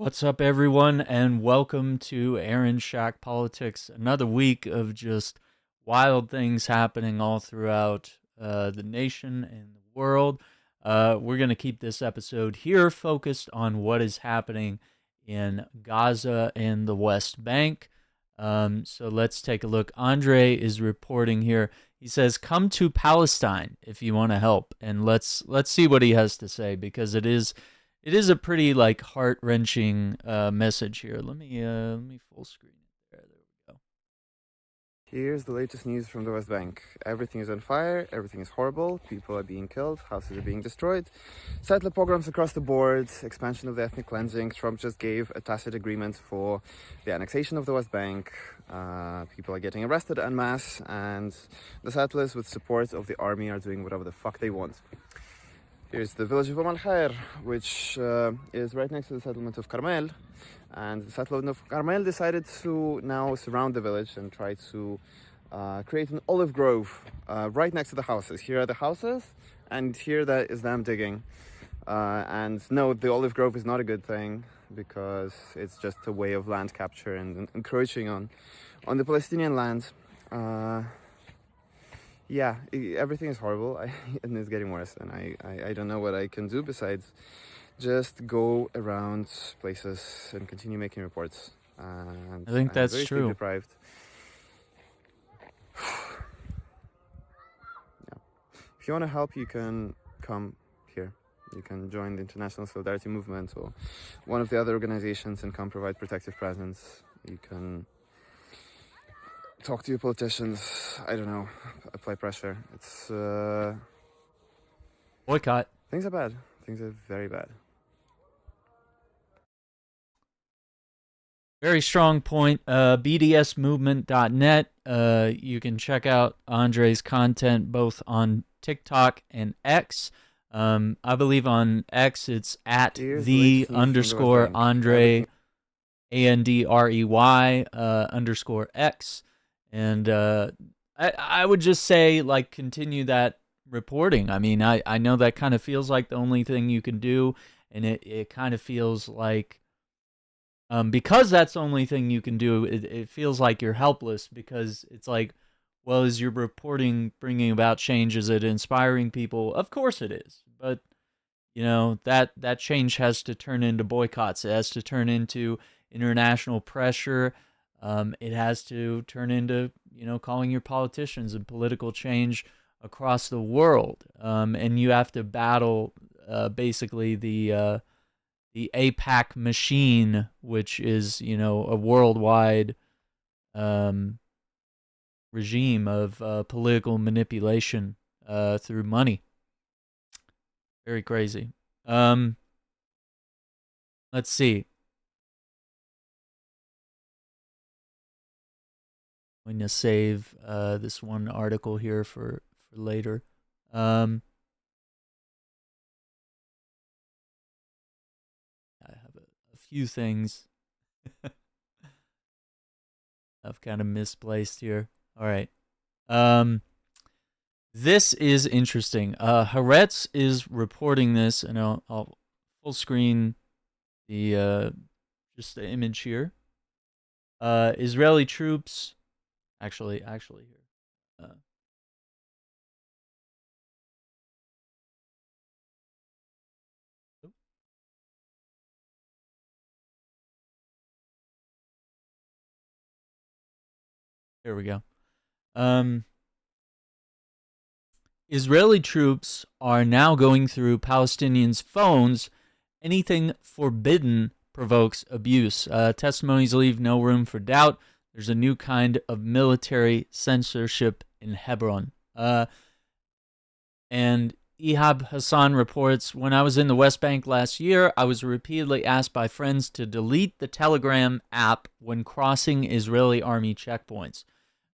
What's up, everyone, and welcome to Aaron Shack Politics. Another week of just wild things happening all throughout the nation and the world. We're going to keep this episode here focused on what is happening in Gaza and the West Bank. So let's take a look. Andrey is reporting here. He says, "Come to Palestine if you want to help," and let's see what he has to say, because it is a pretty like heart-wrenching message here. Let me full screen it. There we go. Here's the latest news from the West Bank. Everything is on fire, everything is horrible, people are being killed, houses are being destroyed, settler pogroms across the board, expansion of the ethnic cleansing. Trump just gave a tacit agreement for the annexation of the West Bank. People are getting arrested en masse, and the settlers, with support of the army, are doing whatever the fuck they want. Here's the village of Umm al-Khair, which is right next to the settlement of Carmel. And the settlement of Carmel decided to now surround the village and try to create an olive grove right next to the houses. Here are the houses, and here that is them digging. And no, the olive grove is not a good thing, because it's just a way of land capture and encroaching on the Palestinian land. Yeah, everything is horrible, and it's getting worse, and I don't know what I can do besides just go around places and continue making reports. And I think I'm that's very sleep true. deprived. Yeah. If you want to help, you can come here. You can join the International Solidarity Movement or one of the other organizations and come provide protective presence. You can talk to your politicians. I don't know. Apply pressure. It's Boycott. things are bad. Things are very bad. Very strong point. BDSmovement.net. You can check out Andrey's content both on TikTok and X. I believe on X it's at Here's the latest news from the West underscore Bank. Andrey ANDREY underscore X. And I would just say, like, continue that reporting. I mean, I know that kind of feels like the only thing you can do, and it kind of feels like, because that's the only thing you can do, it feels like you're helpless, because it's like, well, is your reporting bringing about change? Is it inspiring people? Of course it is. But, that change has to turn into boycotts. It has to turn into international pressure. It has to turn into, calling your politicians and political change across the world. And you have to battle basically the APAC machine, which is, a worldwide regime of political manipulation through money. Very crazy. Let's see. I'm going to save this one article here for later. I have a few things I've kind of misplaced here. All right. This is interesting. Haaretz is reporting this, and I'll full screen the just the image here. Israeli troops, actually here. Here we go. Israeli troops are now going through Palestinians' phones. Anything forbidden provokes abuse. Testimonies leave no room for doubt. There's a new kind of military censorship in Hebron. And Ihab Hassan reports, "When I was in the West Bank last year, I was repeatedly asked by friends to delete the Telegram app when crossing Israeli army checkpoints.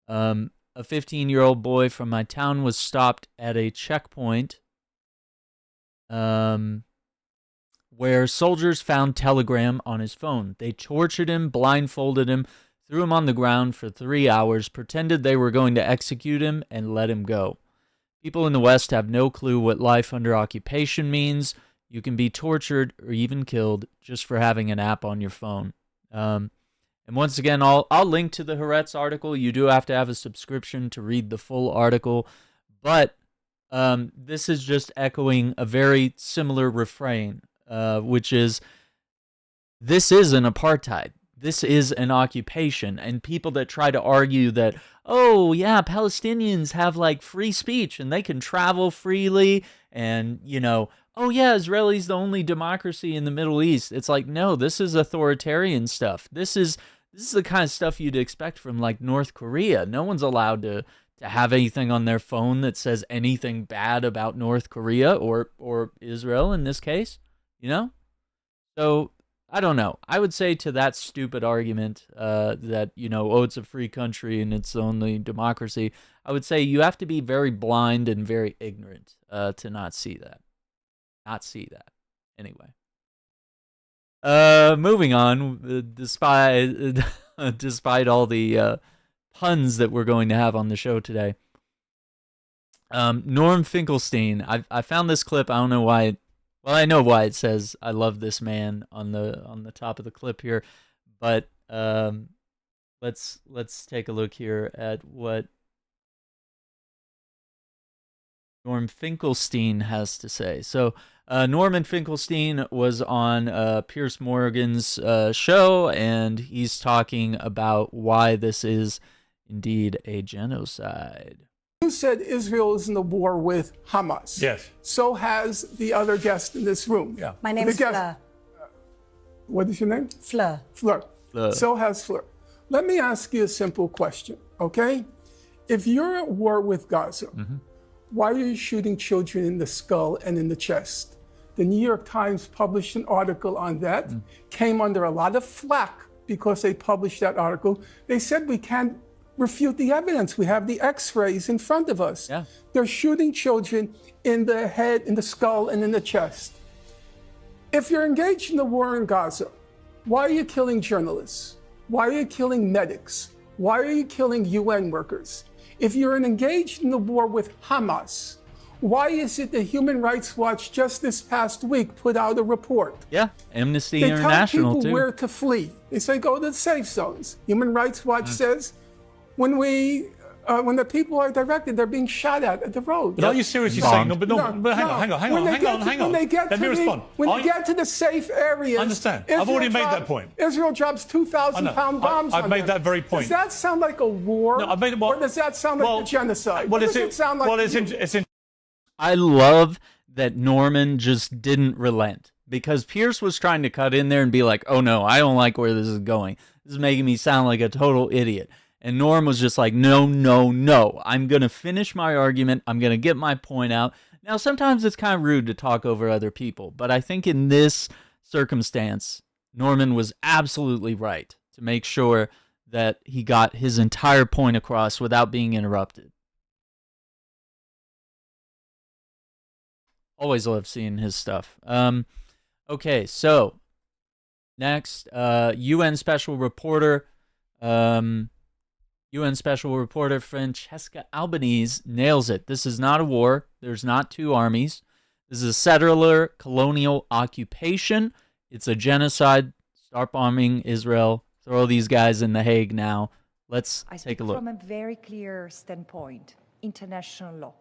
A 15-year-old boy from my town was stopped at a checkpoint where soldiers found Telegram on his phone. They tortured him, blindfolded him, threw him on the ground for 3 hours, pretended they were going to execute him, and let him go. People in the West have no clue what life under occupation means. You can be tortured or even killed just for having an app on your phone. And once again, I'll link to the Haaretz article. You do have to have a subscription to read the full article, but this is just echoing a very similar refrain, which is, this is an apartheid. This is an occupation. And people that try to argue that, oh, yeah, Palestinians have like free speech and they can travel freely and, oh, yeah, Israel's the only democracy in the Middle East. It's like, no, this is authoritarian stuff. This is the kind of stuff you'd expect from like North Korea. No one's allowed to have anything on their phone that says anything bad about North Korea or Israel in this case, So I don't know. I would say to that stupid argument that, oh, it's a free country and it's the only democracy, I would say you have to be very blind and very ignorant to not see that. Anyway. Moving on, despite all the puns that we're going to have on the show today. Norm Finkelstein. I found this clip. I don't know why. Well, I know why it says "I love this man" on the top of the clip here, but let's take a look here at what Norm Finkelstein has to say. So Norman Finkelstein was on Piers Morgan's show, and he's talking about why this is indeed a genocide. You said Israel is in a war with Hamas. Yes. So has the other guest in this room. Yeah. My name is Fleur. What is your name? Fleur. Fleur. So has Fleur. Let me ask you a simple question, okay? If you're at war with Gaza, why are you shooting children in the skull and in the chest? The New York Times published an article on that, came under a lot of flack because they published that article. They said we can't refute the evidence. We have the x-rays in front of us. Yeah. They're shooting children in the head, in the skull, and in the chest. If you're engaged in the war in Gaza, why are you killing journalists? Why are you killing medics? Why are you killing UN workers? If you're engaged in the war with Hamas, why is it that Human Rights Watch just this past week put out a report? Yeah, Amnesty They International tell people too. where to flee. They say go to the safe zones. Human Rights Watch says when the people are directed, they're being shot at the road. But are you seriously saying, but hang on. Let me respond. When they get to the safe areas, I understand. I've already made that point. Israel drops 2,000-pound bombs on I've made them. that very point. Does that sound like a war? No, I've made it, or does that sound like a genocide? Well, what does it sound like? Well, I love that Norman just didn't relent, because Pierce was trying to cut in there and be like, oh no, I don't like where this is going. This is making me sound like a total idiot. And Norm was just like, no. I'm going to finish my argument. I'm going to get my point out. Now, sometimes it's kind of rude to talk over other people, but I think in this circumstance, Norman was absolutely right to make sure that he got his entire point across without being interrupted. Always love seeing his stuff. Okay, so next, UN Special Reporter Francesca Albanese nails it. This is not a war. There's not two armies. This is a settler colonial occupation. It's a genocide. Start bombing Israel. Throw these guys in The Hague now. Let's take a look. From a very clear standpoint, international law.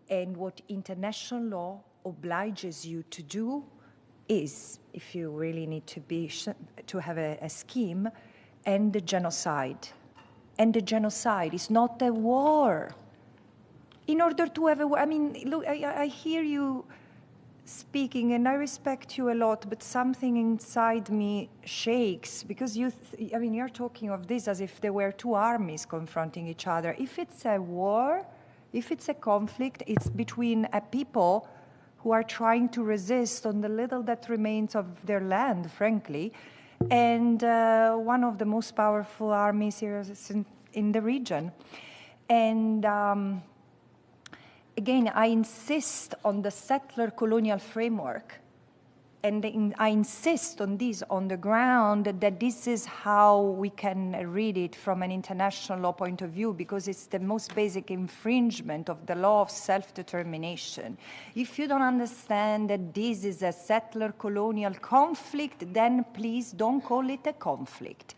And what international law obliges you to do is, if you really need to have a scheme, end the genocide. And the genocide is not a war. In order to have a war, I mean, look, I hear you speaking, and I respect you a lot, but something inside me shakes, because you're talking of this as if there were two armies confronting each other. If it's a war, if it's a conflict, it's between a people who are trying to resist on the little that remains of their land, frankly, and one of the most powerful armies here in the region. And again, I insist on the settler colonial framework and I insist on this on the ground, that this is how we can read it from an international law point of view, because it's the most basic infringement of the law of self-determination. If you don't understand that this is a settler-colonial conflict, then please don't call it a conflict.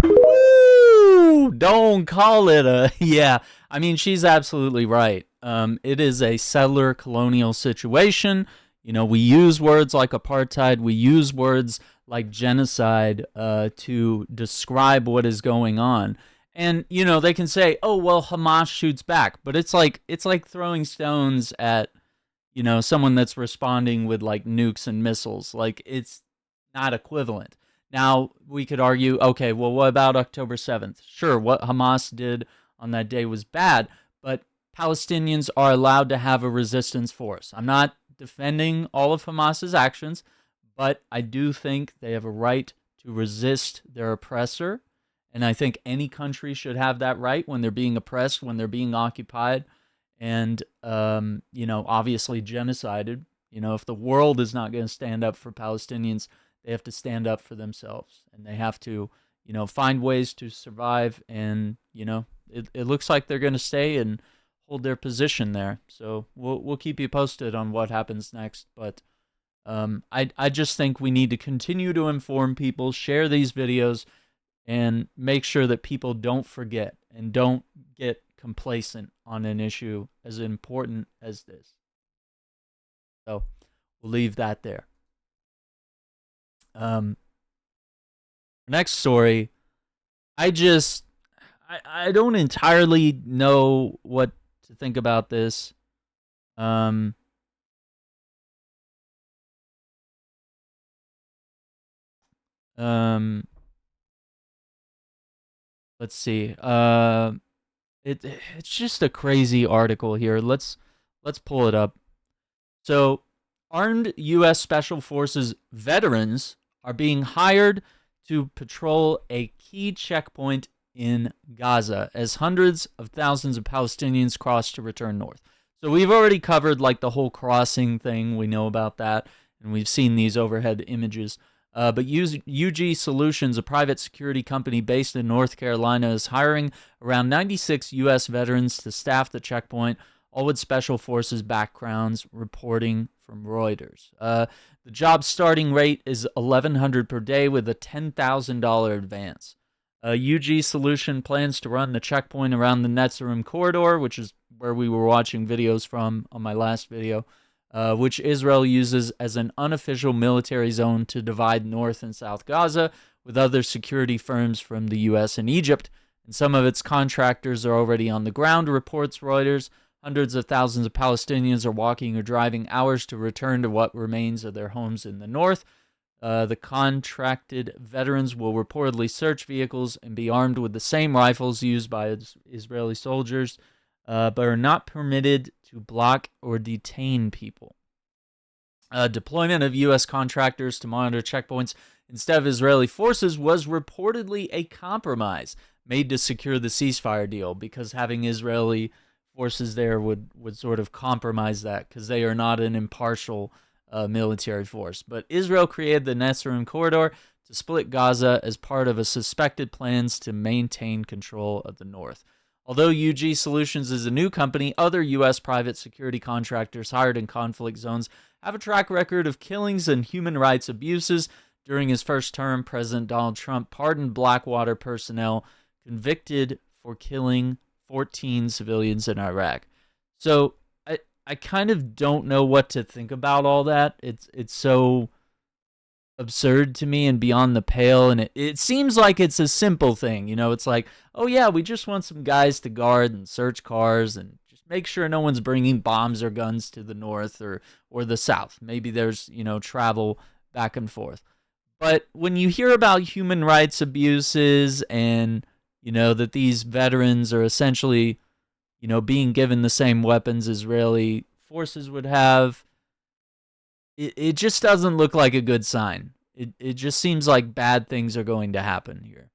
Woo! Don't call it a... Yeah, I mean, she's absolutely right. It is a settler-colonial situation. You know, we use words like apartheid, we use words like genocide to describe what is going on. And, you know, they can say, oh, well, Hamas shoots back. But it's like throwing stones at, you know, someone that's responding with, like, nukes and missiles. Like, it's not equivalent. Now, we could argue, okay, well, what about October 7th? Sure, what Hamas did on that day was bad, but Palestinians are allowed to have a resistance force. I'm not defending all of Hamas's actions, but I do think they have a right to resist their oppressor, and I think any country should have that right when they're being oppressed, when they're being occupied, and, you know, obviously genocided. You know, if the world is not going to stand up for Palestinians, they have to stand up for themselves, and they have to, you know, find ways to survive, and, you know, it looks like they're going to stay and hold their position there. So we'll keep you posted on what happens next. But I just think we need to continue to inform people, share these videos, and make sure that people don't forget and don't get complacent on an issue as important as this. So we'll leave that there. Next story, I don't entirely know what to think about this. Let's see. It's just a crazy article here. Let's pull it up. So, armed U.S. Special Forces veterans are being hired to patrol a key checkpoint in Gaza as hundreds of thousands of Palestinians cross to return north. So we've already covered like the whole crossing thing. We know about that, and we've seen these overhead images. But UG Solutions, a private security company based in North Carolina, is hiring around 96 U.S. veterans to staff the checkpoint, all with Special Forces backgrounds, reporting from Reuters. The job starting rate is $1,100 per day with a $10,000 advance. UG Solution plans to run the checkpoint around the Netzarim corridor, which is where we were watching videos from on my last video, which Israel uses as an unofficial military zone to divide North and South Gaza with other security firms from the U.S. and Egypt. And some of its contractors are already on the ground, reports Reuters. Hundreds of thousands of Palestinians are walking or driving hours to return to what remains of their homes in the north. The contracted veterans will reportedly search vehicles and be armed with the same rifles used by Israeli soldiers, but are not permitted to block or detain people. Deployment of U.S. contractors to monitor checkpoints instead of Israeli forces was reportedly a compromise made to secure the ceasefire deal, because having Israeli forces there would sort of compromise that, because they are not an impartial military force. But Israel created the Netzarim corridor to split Gaza as part of a suspected plans to maintain control of the north. Although UG Solutions is a new company, other U.S. private security contractors hired in conflict zones have a track record of killings and human rights abuses. During his first term, President Donald Trump pardoned Blackwater personnel convicted for killing 14 civilians in Iraq. So I kind of don't know what to think about all that. It's so absurd to me and beyond the pale, and it seems like it's a simple thing. You know, it's like, oh yeah, we just want some guys to guard and search cars and just make sure no one's bringing bombs or guns to the north or the south. Maybe there's, you know, travel back and forth. But when you hear about human rights abuses and, you know, that these veterans are essentially, you know, being given the same weapons Israeli forces would have, it just doesn't look like a good sign. It just seems like bad things are going to happen here.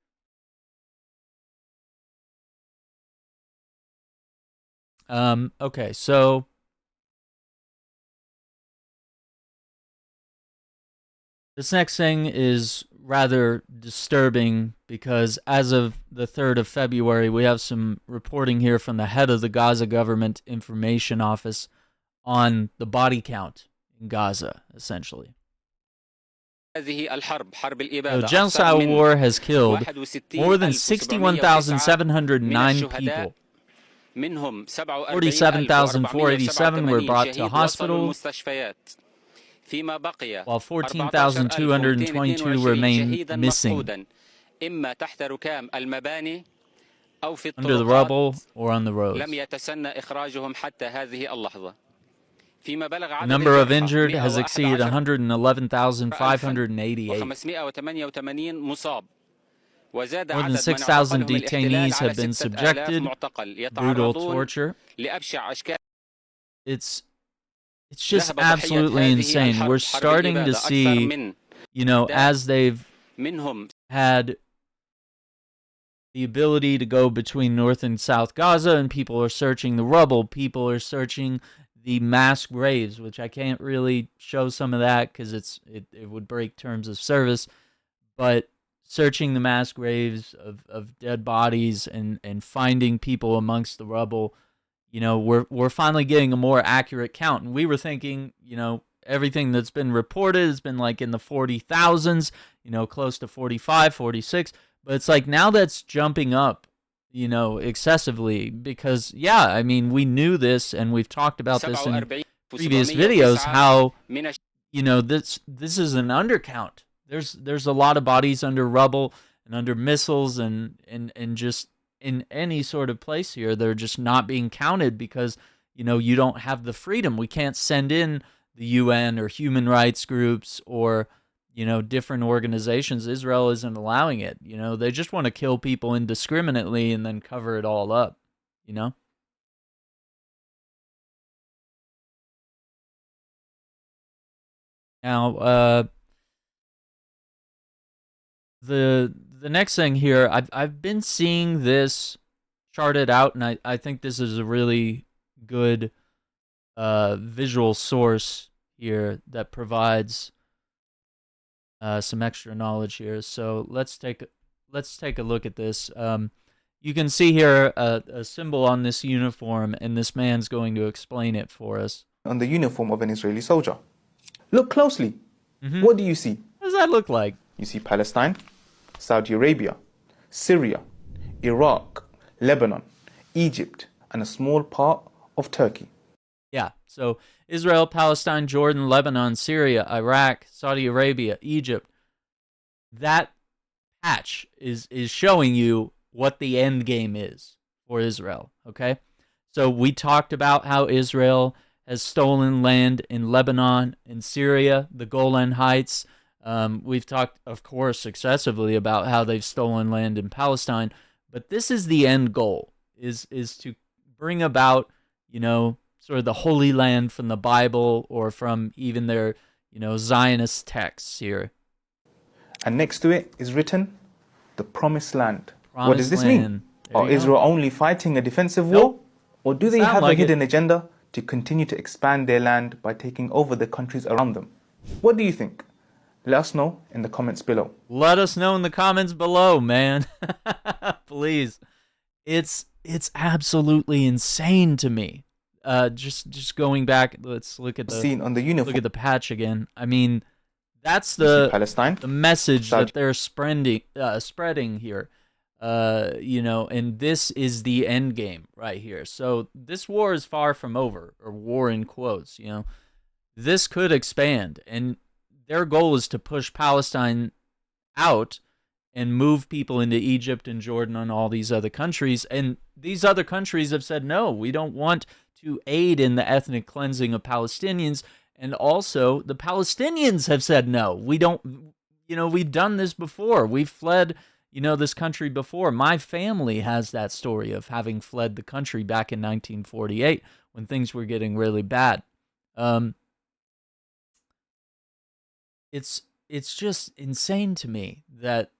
Okay, so This next thing is rather disturbing because as of the 3rd of February, we have some reporting here from the head of the Gaza Government Information Office on the body count in Gaza, essentially. The genocide war has killed more than 61,709 people. 47,487 were brought to hospital, while 14,222 remain missing under the rubble or on the roads. The number of injured has exceeded 111,588. More than 6,000 detainees have been subjected to brutal torture. It's just absolutely insane. We're starting to see, you know, as they've had the ability to go between North and South Gaza, and people are searching the rubble, people are searching the mass graves, which I can't really show some of that because it would break terms of service, but searching the mass graves of dead bodies and finding people amongst the rubble, you know, we're finally getting a more accurate count. And we were thinking, you know, everything that's been reported has been like in the 40,000s, you know, close to 45, 46, but it's like now that's jumping up, you know, excessively because, yeah, I mean, we knew this and we've talked about this in previous videos, how, you know, this is an undercount. There's a lot of bodies under rubble and under missiles and just in any sort of place here. They're just not being counted because, you know, you don't have the freedom. We can't send in the UN or human rights groups or, you know, different organizations. Israel isn't allowing it. You know, they just want to kill people indiscriminately and then cover it all up, you know? Now, the next thing here, I've been seeing this charted out, and I think this is a really good visual source here that provides some extra knowledge here. So let's take a look at this. You can see here a symbol on this uniform, and this man's going to explain it for us. On the uniform of an Israeli soldier. Look closely. What do you see? What does that look like? You see Palestine, Saudi Arabia, Syria, Iraq, Lebanon, Egypt, and a small part of Turkey. Yeah, so Israel, Palestine, Jordan, Lebanon, Syria, Iraq, Saudi Arabia, Egypt. That patch is showing you what the end game is for Israel, okay? So we talked about how Israel has stolen land in Lebanon, in Syria, the Golan Heights. We've talked, of course, excessively about how they've stolen land in Palestine, but this is the end goal, is to bring about, you know, sort of the Holy Land from the Bible or from even their, you know, Zionist texts here. And next to it is written, the Promised Land. What does this mean? Are Israel only fighting a defensive war? Or do they have a hidden agenda to continue to expand their land by taking over the countries around them? What do you think? Let us know in the comments below. Let us know in the comments below, man. Please. It's absolutely insane to me. Just going back, let's look at the scene on the uniform. Look at the patch again. I mean, that's the message that they're spreading here. You know, and this is the end game right here. So this war is far from over, or war in quotes, you know. This could expand, and their goal is to push Palestine out and move people into Egypt and Jordan and all these other countries. And these other countries have said, no, we don't want to aid in the ethnic cleansing of Palestinians. And also the Palestinians have said, no, we don't, you know, we've done this before. We've fled, you know, this country before. My family has that story of having fled the country back in 1948 when things were getting really bad. It's just insane to me that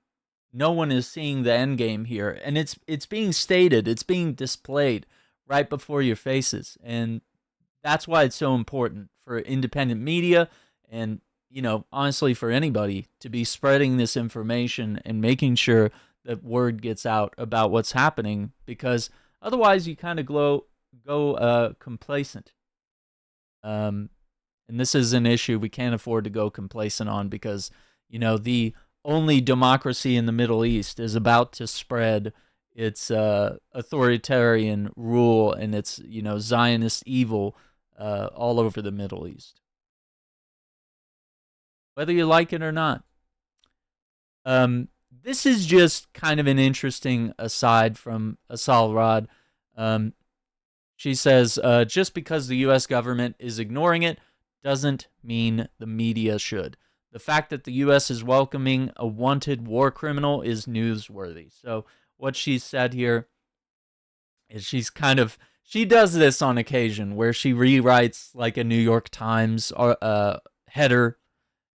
no one is seeing the end game here, and it's being stated, it's being displayed right before your faces, and that's why it's so important for independent media and, honestly, for anybody to be spreading this information and making sure that word gets out about what's happening, because otherwise you kind of go complacent. And this is an issue we can't afford to go complacent on, because, the only democracy in the Middle East is about to spread its authoritarian rule and its, Zionist evil all over the Middle East, whether you like it or not. This is just kind of an interesting aside from Asal Rad. She says, just because the U.S. government is ignoring it doesn't mean the media should. The fact that the U.S. is welcoming a wanted war criminal is newsworthy. So what she said here is she does this on occasion where she rewrites like a New York Times header,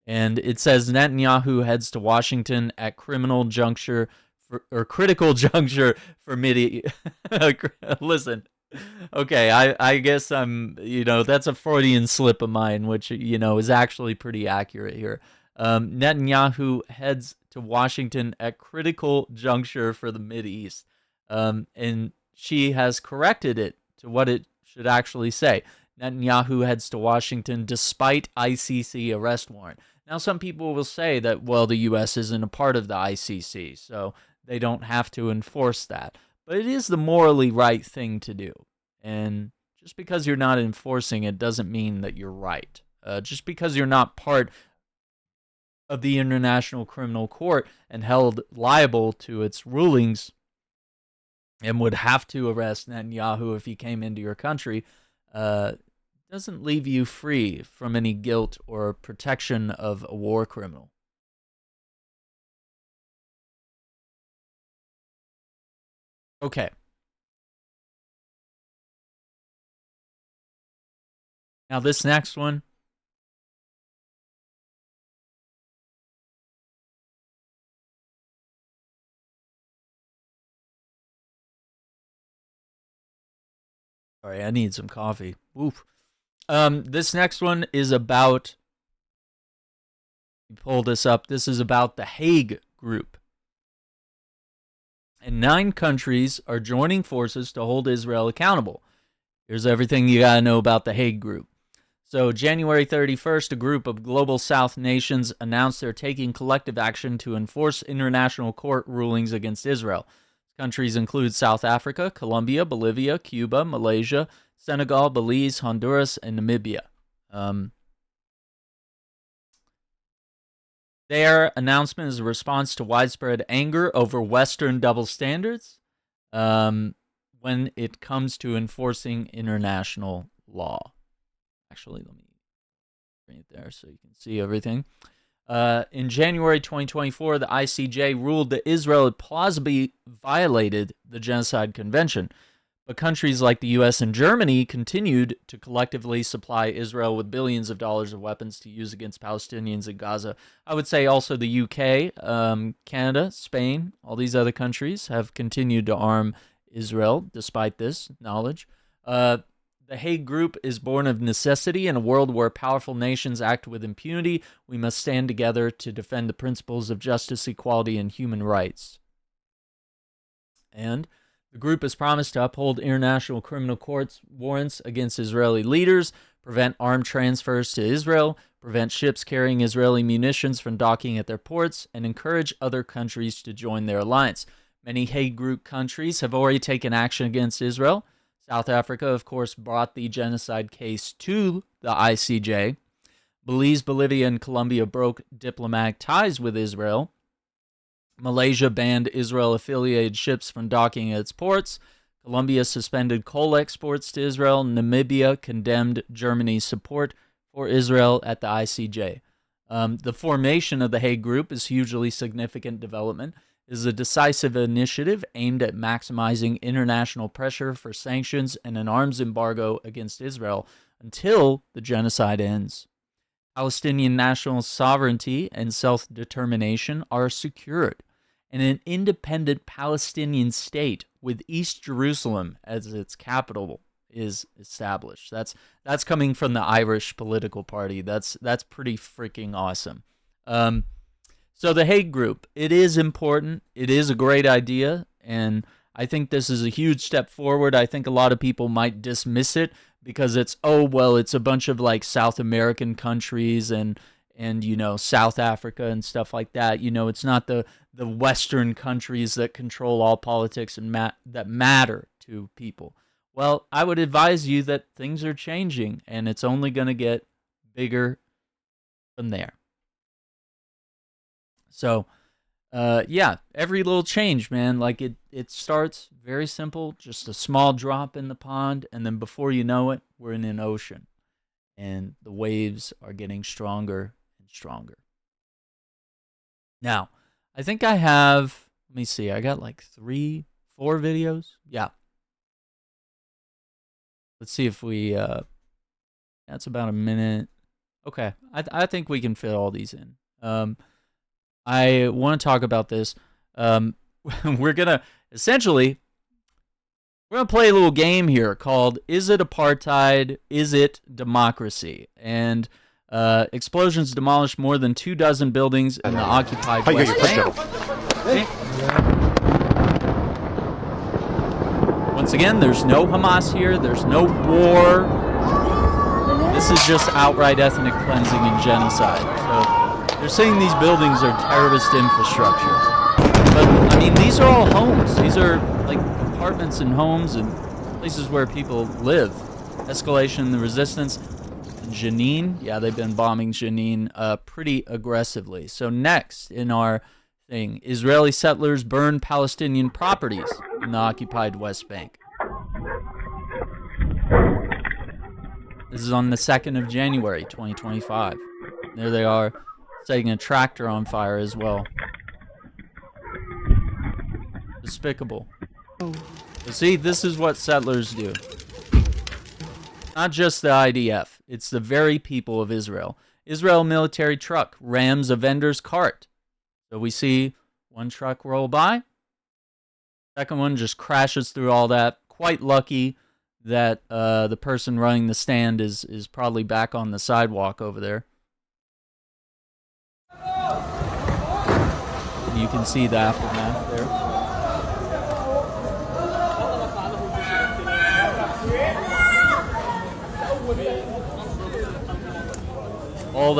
and it says Netanyahu heads to Washington at critical juncture for Midi. Listen. Okay, I guess that's a Freudian slip of mine, which, is actually pretty accurate here. Netanyahu heads to Washington at critical juncture for the Mideast. And she has corrected it to what it should actually say. Netanyahu heads to Washington despite ICC arrest warrant. Now, some people will say that, well, the U.S. isn't a part of the ICC, so they don't have to enforce that. But it is the morally right thing to do. And just because you're not enforcing it doesn't mean that you're right. Just because you're not part of the International Criminal Court and held liable to its rulings and would have to arrest Netanyahu if he came into your country, doesn't leave you free from any guilt or protection of a war criminal. Okay. Now this next one. Sorry, I need some coffee. Oof. This next one is about, you pull this up, this is about the Hague Group. And 9 countries are joining forces to hold Israel accountable. Here's everything you got to know about the Hague Group. So January 31st, a group of Global South nations announced they're taking collective action to enforce international court rulings against Israel. Countries include South Africa, Colombia, Bolivia, Cuba, Malaysia, Senegal, Belize, Honduras, and Namibia. Their announcement is a response to widespread anger over Western double standards when it comes to enforcing international law. Actually, let me bring it there so you can see everything. In January 2024, the ICJ ruled that Israel had plausibly violated the Genocide Convention, but countries like the U.S. and Germany continued to collectively supply Israel with billions of dollars of weapons to use against Palestinians in Gaza. I would say also the UK, Canada, Spain, all these other countries have continued to arm Israel despite this knowledge. The Hague Group is born of necessity. In a world where powerful nations act with impunity, we must stand together to defend the principles of justice, equality, and human rights. And the group has promised to uphold international criminal courts warrants against Israeli leaders, prevent armed transfers to Israel, prevent ships carrying Israeli munitions from docking at their ports, and encourage other countries to join their alliance. Many Hague Group countries have already taken action against Israel. South Africa, of course, brought the genocide case to the ICJ. Belize, Bolivia, and Colombia broke diplomatic ties with Israel. Malaysia banned Israel-affiliated ships from docking at its ports. Colombia suspended coal exports to Israel. Namibia condemned Germany's support for Israel at the ICJ. The formation of the Hague Group is hugely significant development. It is a decisive initiative aimed at maximizing international pressure for sanctions and an arms embargo against Israel until the genocide ends. Palestinian national sovereignty and self-determination are secured, and an independent Palestinian state with East Jerusalem as its capital is established. That's coming from the Irish political party. That's pretty freaking awesome. So the Hague Group, it is important. It is a great idea, and I think this is a huge step forward. I think a lot of people might dismiss it because it's, oh, well, it's a bunch of like South American countries and you know, South Africa and stuff like that. You know, it's not the Western countries that control all politics and that matter to people. Well, I would advise you that things are changing, and it's only going to get bigger from there. So, yeah, every little change, man, like it starts very simple, just a small drop in the pond, and then before you know it, we're in an ocean, and the waves are getting stronger and stronger. Now, I think I have, let me see, I got like 3-4 videos. Yeah. Let's see if we, that's about a minute. Okay, I think we can fit all these in. I want to talk about this. We're going to play a little game here called Is It Apartheid? Is It Democracy? And explosions demolished more than 24 buildings in the occupied West Bank. Okay. Once again, there's no Hamas here. There's no war. This is just outright ethnic cleansing and genocide. So they're saying these buildings are terrorist infrastructure. But, I mean, these are all homes. These are, like, apartments and homes and places where people live. Escalation in the resistance. Jenin, yeah, they've been bombing Jenin pretty aggressively. So next in our thing, Israeli settlers burn Palestinian properties in the occupied West Bank. This is on the 2nd of January, 2025. There they are, setting a tractor on fire as well. Despicable. But see, this is what settlers do. Not just the IDF, it's the very people of Israel. Israel military truck rams a vendor's cart. So we see one truck roll by. Second one just crashes through all that. Quite lucky that the person running the stand is probably back on the sidewalk over there. And you can see the aftermath there. All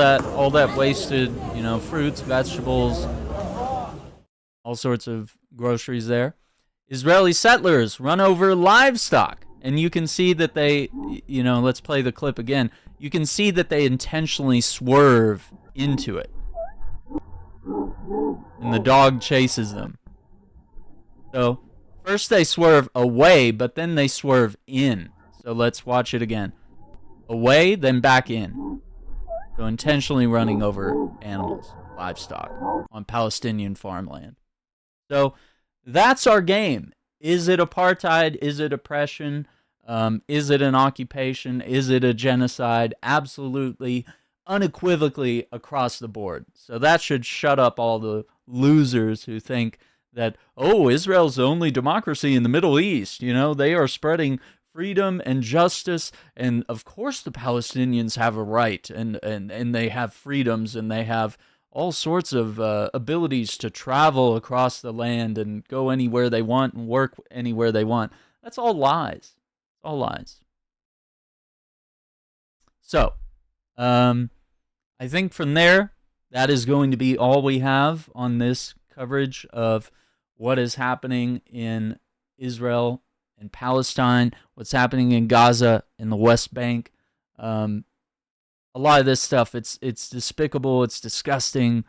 that wasted, you know, fruits, vegetables, all sorts of groceries there. Israeli settlers run over livestock. And you can see that they, you know, let's play the clip again. You can see that they intentionally swerve into it. And the dog chases them. So, first they swerve away, but then they swerve in. So let's watch it again. Away, then back in. So intentionally running over animals, livestock, on Palestinian farmland. So that's our game. Is it apartheid? Is it oppression? Is it an occupation? Is it a genocide? Absolutely, unequivocally across the board. So that should shut up all the losers who think that, oh, Israel's the only democracy in the Middle East. You know, they are spreading freedom and justice, and of course the Palestinians have a right, and they have freedoms, and they have all sorts of abilities to travel across the land and go anywhere they want and work anywhere they want. That's all lies. It's all lies. So, I think from there, that is going to be all we have on this coverage of what is happening in Israel and Palestine, what's happening in Gaza and the West Bank. A lot of this stuff, it's despicable, it's disgusting,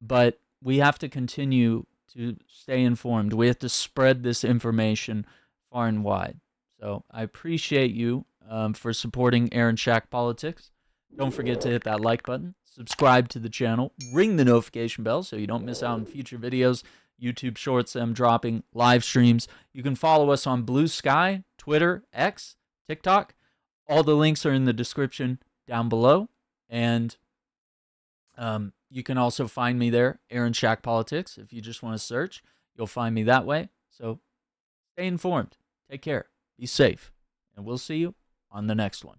but we have to continue to stay informed. We have to spread this information far and wide. So I appreciate you for supporting Aaron Shack Politics. Don't forget to hit that like button, subscribe to the channel, ring the notification bell so you don't miss out on future videos, YouTube Shorts, them dropping, live streams. You can follow us on Blue Sky, Twitter, X, TikTok. All the links are in the description down below. And you can also find me there, Aaron Shack Politics. If you just want to search, you'll find me that way. So stay informed. Take care. Be safe. And we'll see you on the next one.